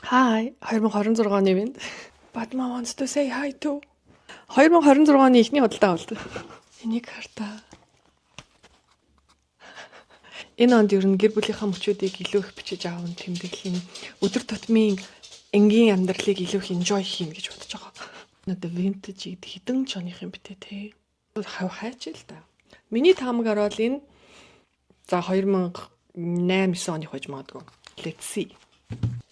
Hi, 2026 оны минь. Batman wants to say hi to. 2026 оны ихний худалдаа авалт. Энийг хартаа. Энэ онд ер нь гэр бүлийнхаа мөчүүдийг илүү их бичиж аав нь тэмдэглэлийн өдөр тутмын энгийн амьдралыг илүү их enjoy хийн гэж бодож байгаа. Надад vintage хідэн чоных юм битээ те. Хайч л та. Миний таамаг ороод энэ за 2008 9 оны хож магадгүй. Let's see.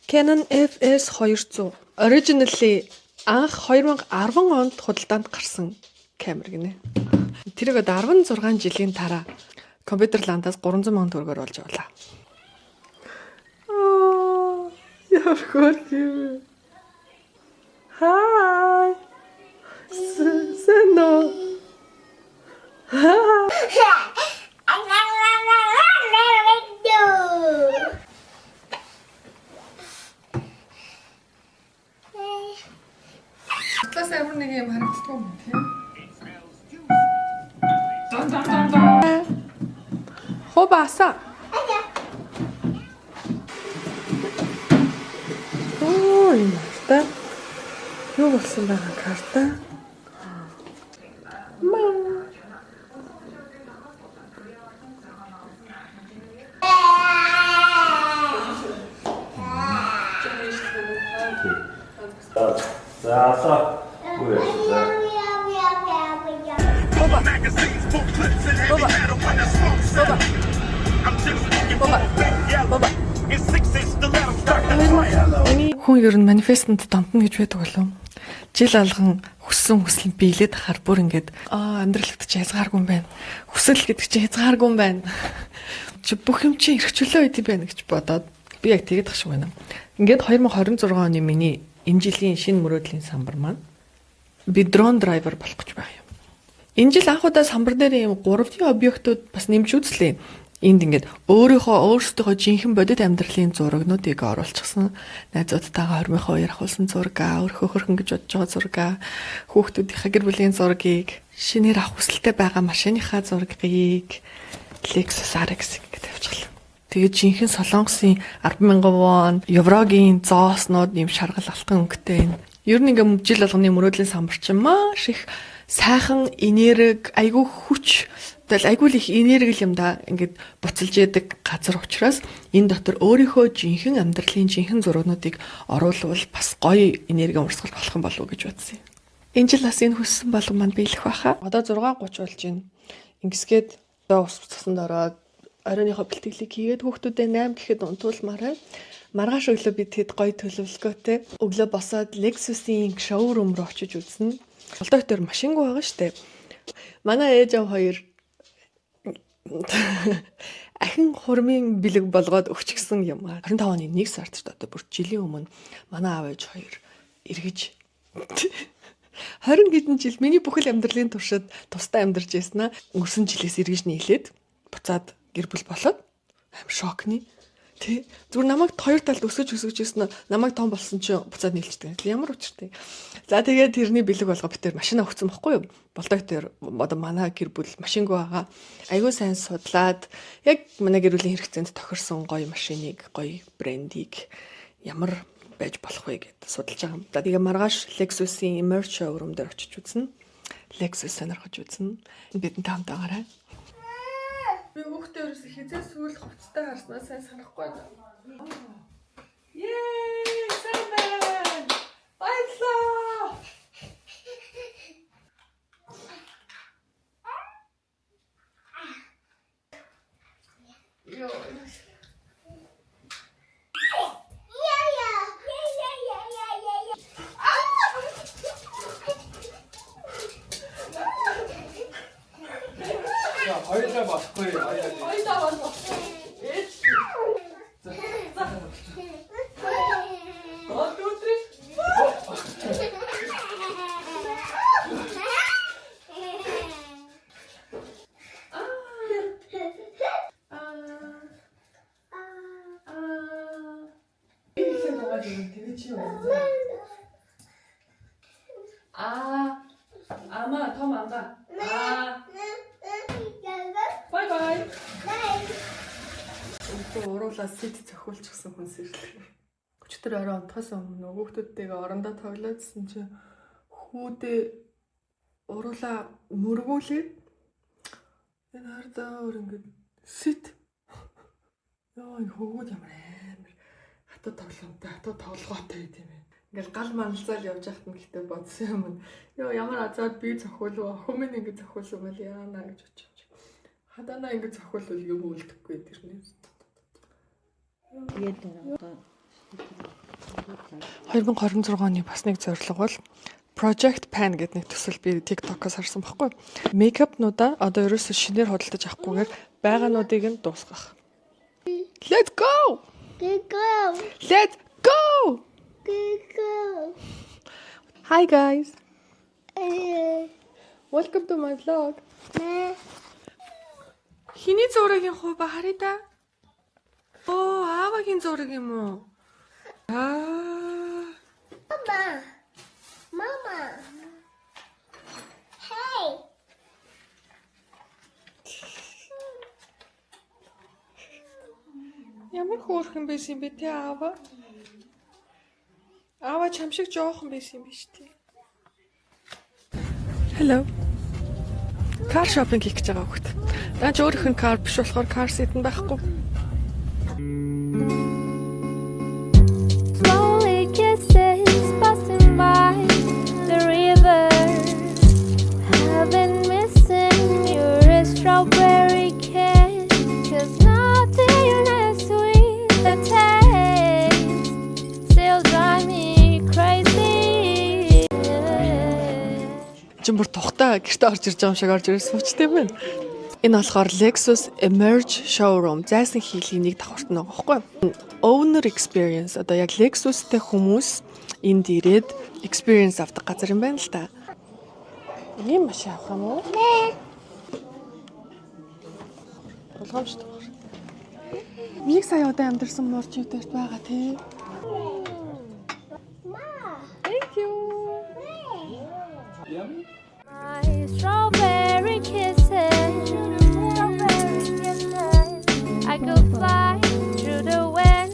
Canon FS 200 originally анх 2010 онд худалдаанд гарсан камер гинэ. Тэрийг одоо 16 жилийн дараа компьютер ландаас 300 сая төгрөгөөр олж авлаа. Яхаа тийм. Hi. Сено. Атлаас амар нэг юм харагддаг юм тийм. Хобаса. Ой, та. Юу болсон байгаа карта? Хүн ер нь манифестэнд домтно гэж байдаг болов. Жил алган хүссэн хүсэл биелээд ахаар бүр ингээд амьдрал гэдэг чинь хязгааргүй юм байна. Хүсэл гэдэг чинь хязгааргүй юм байна. Чи бүх юм чинь эрхчлөө байд юм байна гэж бодоод би яг тэгээд тахшгүй байна. Ингээд 2026 оны миний энэ жилийн шинэ мөрөөдлийн самбар маань би дрон драйвер болох гэж байгаа юм. Энэ жил анх удаа самбар дээр ийм 3D объектууд бас нэмж үзлээ. Энд ингээд өөрсдийнхөө жинхэнэ бодит амьдралын зурагнуудыг оруулчихсан. Найзуудтайгаа хормынхоо үеэр авахулсан зураг, өөрийнхөө хөрхөн гэж бодож байгаа зураг, хүүхдүүдийнхээ гэр бүлийн зургийг, шинээр авах хүсэлтэй байгаа машиныхаа зургийг Lexus RX гэдэг тавьчихлаа. Тэгээд жинхэнэ Солонгосын 10,000 вон, еврогийн зооснууд ийм шаргал алхам өнгөтэй. Ер нь ингээд жил болгоны мөрөөдлийн самбар чинь маш их сайхан энерги, айгүй хүч, тэгэл айгүй их энерги юм да ингээд буцалж яадаг газар учраас энэ дотор өөрийнхөө жинхэнэ амьдралын жинхэнэ зурагнуудыг оруулвал бас гоё энерги урсгал болох юм болов уу гэж бодсон юм. Энэ жил бас энэ хүссэн болго манд биелэх байхаа. Одоо 6:30 болж байна. Ингэсгээд ус цусанд ороод оройныхоо бэлтгэлийг хийгээд хүүхдүүдэд 8 гэхэд унтуулмаарай. Маргааш өглөө бид хэд гоё төлөвлөгөөтэй өглөө босоод Lexus-ийн шоурум руу очиж үзнэ. Олдоо дээр машингүй байгаа штэ. Манай ээж аав хоёр ахин хурмын бэлэг болгоод өгчихсөн юм. 25 оны 1 сард ч одоо бүр жилийн өмнө манай аав ээж хоёр эргэж 20 хэдэн жил миний бүхэл амьдралын туршид тусдаа амьдарч яснаа өнгөрсөн жилээс эргэж нийлээд буцаад гэр бүл болоод аим шокны тий зүгээр намайг хоёр талд өсөж яснаа намайг том болсон чинь буцаад нийлждэг. Ямар учиртай. За тэгээд тэрний бэлэг болгоо битэр машина өгсөн байхгүй юу? Болдог тэр одоо манай гэр бүл машингүй байгаа. Айгуу сайн судлаад яг манай гэр бүлийн хэрэгцээнд тохирсон гоё машиныг, гоё брендийг ямар байж болох вэ гэдээ судалж байгаа юм. Тэгээ маргааш Lexus-ийн merch showroom дээр очиж үзнэ. Lexus сонирхож үзнэ. Бидний таамтаагаарай. Би хүүхдээс хизээ сүүл хувцтай харснаа сайн санахгүй байна. Yay! Сайн байна. Баярлалаа. Йоо. Хоёулаа болохгүй. Хоёулаа болох. Ээж. 아마 더 많아. Bye bye. Өөдөө уруулаа сэт зохиулчихсан хүнс ирлээ. Өчтөр орой унтахаас өмнө хүүхдүүдтэйгээ орондоо тоглоодсэн чи хүүдээ уруулаа мөргүүлээд энэ хардаа ингээд сит ёо энэ хөвгүүд ямар амар хатад тоглоомтой хатад тоглогоотой гэдэг юм байна. Ингээл гал маналзаал явж байхад нь гэхдээ бодсон юм. Ёо ямар азар би зохиол охин минь ингээд зохиолсон бол яана гэж бодчих. Хадана ингээд зохиолвол юм үлдэхгүй тэрнээс. Тэгээд одоо 2026 оны бас нэг зорилго бол Project Pan гэдэг нэг төсөл би TikTok-оос харсан байхгүй. Мейкапнуудаа одоо ерөөсөө шинээр худалдаж авахгүйгээр байгаануудыг нь дуусгах. Let's go! Go. Let's go! Go. Hi guys. Eh. Welcome to my vlog. Meh. Хиний зургийн хуу ба харъя да. Оо, аавагийн зураг юм уу? Mama. Mama. Hey. Ямар хөөрхөн байсан бэ те аава? Аава чам шиг жоохон байсан юм биш тий. Hello. Car shopping хийх гэж байгаа хөхт. Даач өөрийнх нь car биш болохоор car seat нь байхгүй. Slowly kisses passing by the river. I've been missing your strawberry kiss, 'cause nothing as sweet the taste still drive me crazy. Чин бүр тухтаа гэрте орж ирж байгаа юм шиг орж ирсэн суучтай байна. Энэ болохоор Lexus Emerge Showroom зайсан хийлийн нэг давхарт нь байгаа байхгүй. Owner experience одоо яг Lexus-тэй хүмүүс энд ирээд experience авдаг газар юм байна л та. Ийм машин авах юм уу? Болгоомжтой. Нэг сая удаа амьдэрсэн морч үүдэрт байгаа тий. Thank you. My strawberry kisses, I could fly through the wind.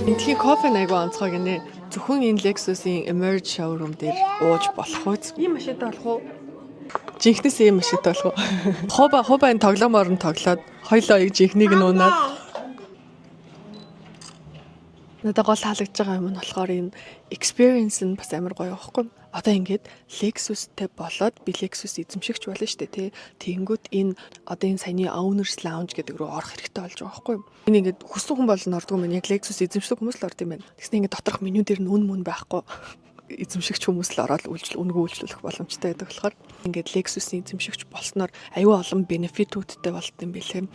Энтхийн кофе айгу онцгой гинэ. Зөвхөн энэ Lexus-ийн Emerge Showroom дээр ууж болох уу? Ийм машинтай болох уу? Жинхнээс ийм машинтай болох уу? Хоба энэ тоглоомоор нь тоглоод хоёлоо яг жинхнийг нь уунаад надад гол таалагдж байгаа юм нь болохоор энэ experience нь бас амар гоё байхгүй. Одоо ингээд Lexus-тэй болоод би Lexus эзэмшигч болно шүү дээ тий. Тэнгүүт энэ одоо энэ саяны Owners Lounge гэдэг рүү орох хэрэгтэй болж байгаа байхгүй. Энэ ингээд хүссэн хүн бол нь ордог юм. Яг Lexus эзэмшдэг хүмүүс л орд юм байна. Тэгснэ ингээд доторх меню дээр нь үн байхгүй. Эзэмшигч хүмүүс л ороод үнгөө үйлчлүүлэх боломжтой байдаг болохоор ингээд Lexus-ийн эзэмшигч болсноор аюу олон бенефитүүдтэй болт юм билээ.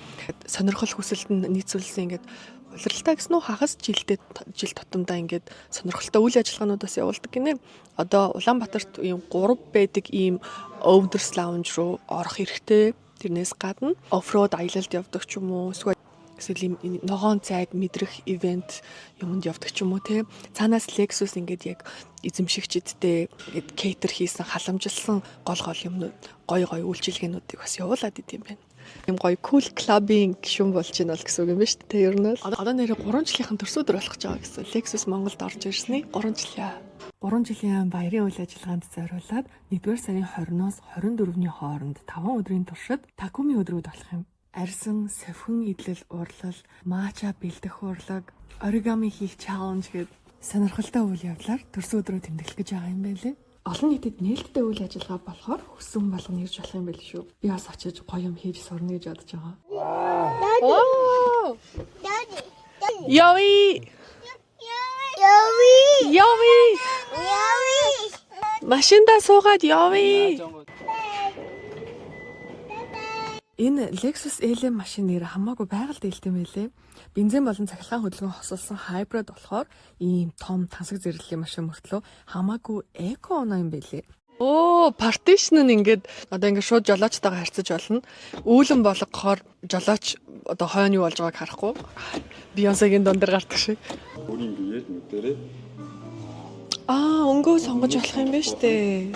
Сонирхол хүсэлтэнд нийцүүлсэн ингээд улиралтай гэсэн үү хагас жил тутамдаа ингээд сонирхолтой үйл ажиллагаануудаас явуулдаг гинэ. Одоо Улаанбаатарт ийм 3 байдаг ийм Owners Lounge руу орох хэрэгтэй. Тэрнээс гадна оффроуд аялалд явдаг ч юм уу эсвэл ийм ногоон цайг мэдрэх ивент юмд явдаг ч юм уу те. Цаанаас Lexus ингээд яг эзэмшигчдтэй ингээд кейтер хийсэн халамжилсан гол юмнууд гоё үйлчилгээнүүдийг бас явуулаад идэм байна. Ийм гоё cool clubbing гишүүн болж байна бол гэсэн үг юм ба шүү дээ. Ер нь бол одоо нэрээ 3 жилийнхэн төрс өдөр болох гэж байгаа гэсэн. Lexus Монголд орж ирсний 3 жилийн 3 жилийн баярын үйл ажиллагаанд зориулаад 1-р сарын 20-оос 24-ний хооронд 5 өдрийн туршид Takumi өдрүүд болох юм. Арьсан, савхин идэл, урлал, матча бэлдэх урлаг, оригами хийх challenge гэдэг сонирхолтой үйл явдлаар төрс өдрөө тэмдэглэх гэж байгаа юм байлээ. Олон нийтэд нээлттэй үйл ажиллагаа болохоор хүссэн болгоно ирж болох юм байл шүү. Би бас очиж гоё юм хийж сурна гэж бодож байгаа. Daddy. Yowie! Yowie. Yowie! Yowie. Машинда суугаад Yowie! Энэ Lexus LM машин нэр хамаагүй байгаль дэлтэй мэлээ. Бензин болон цахилгаан хөдөлгөөн хосолсон хайбрид болохоор ийм том тансаг зэрэглэлийн машин мөртлөө хамаагүй эко оноо юм бэлээ. Оо, partition нь ингээд одоо ингээд шууд жолоочтойгоо харьцаж болно. Үүлэн болгохоор жолооч одоо хойно юу болж байгааг харахгүй. Бейонсегийн дундэр гардаг шиг. Өөрийн биеэд нүдэрээ Өнгөө сонгож болох юм байна штэ.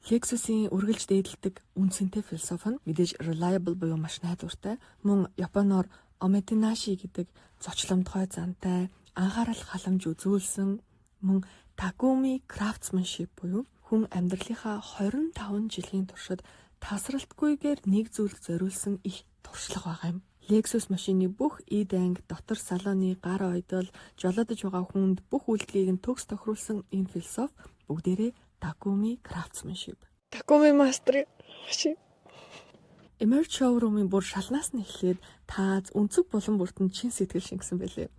Lexus-ийн үргэлж дээдэлдэг үнцэнтэй философи нь мэдээж reliable буюу маш найдвартай, мөн Японоор omotenashi гэдэг зочломтгой зантай, анхаарал халамж үзүүлсэн, мөн Takumi craftsmanship буюу хүн амьдралынхаа 25 жилийн туршид тасралтгүйгээр нэг зүйлд зориулсан их туршлага байгаа юм. Lexus машины бүх эд анги, дотор салоны гар ойдол, жолоодож байгаа хүнд бүх үйлдэлийг нь төгс тохируулсан энэ философи бүгдээрээ Takumi craftsmanship. Takumi master машин. Emerge showroom-ын бүр шалнаас нь эхлээд тааз өнцөг булан бүртэн чин сэтгэл шингэсэн байлээ.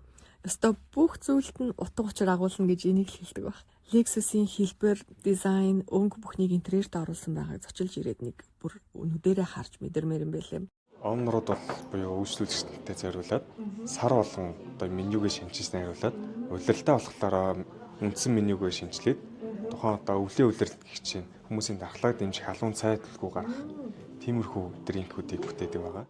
Өстой бүх зүйлд нь утга учир агуулна гэж энийг л хэлдэг баг. Lexus-ийн хэлбэр, дизайн, өнгө бүхнийг интерьерт оруулсан байгааг зочилж ирээд нэг бүр нүдэрээ харж мэдэрмээр юм байлээ. Омнорууд бол буюу үйлчлүүлэгчтэй зориулаад сар болгон одоо менюгээ шинжилсэн хариулаад улиралтай болохоор үндсэн менюгээ шинжилээд тухайн одоо өвлийн улиралд гэх чинь хүмүүсийн дархлааг дэмжих халуун цай төлгөө гаргах тиймэрхүү дринкүүдийг бүтээдэг байгаа.